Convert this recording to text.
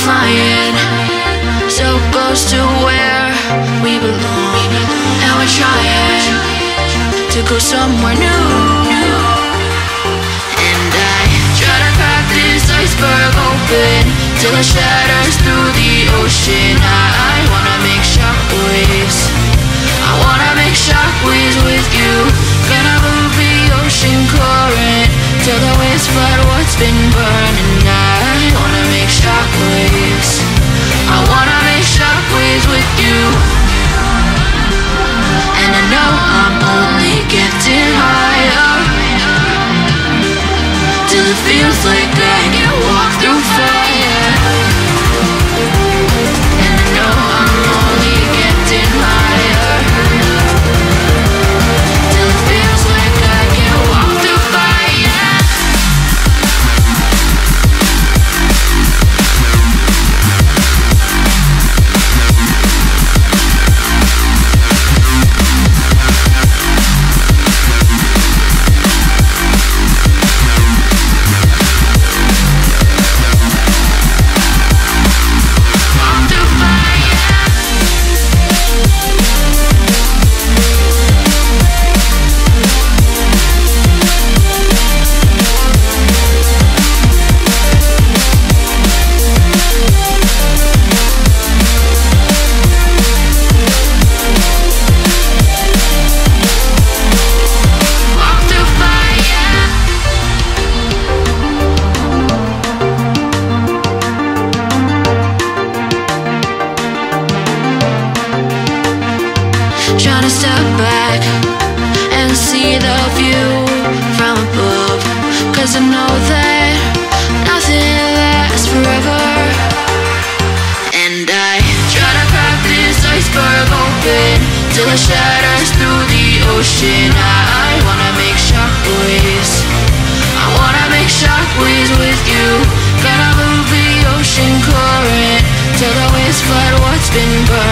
flying so close to where we belong, and we're trying to go somewhere new. And I try to crack this iceberg open till it shatters through the ocean. I wanna make shockwaves, I wanna make shockwaves with you. Gonna move the ocean current till the waves flood what's been burning. I wanna make shockwaves, I wanna make shockwaves with you. And I know I'm only getting higher till it feels like I can walk through fire. And I know I'm only getting higher till it feels like I can walk through fire. Trying to step back and see the view from above, 'cause I know that nothing lasts forever. And I try to crack this iceberg open till it shatters through the ocean. I wanna make shockwaves, I wanna make shockwaves with you. Gonna move the ocean current till the waves flood what's been burned.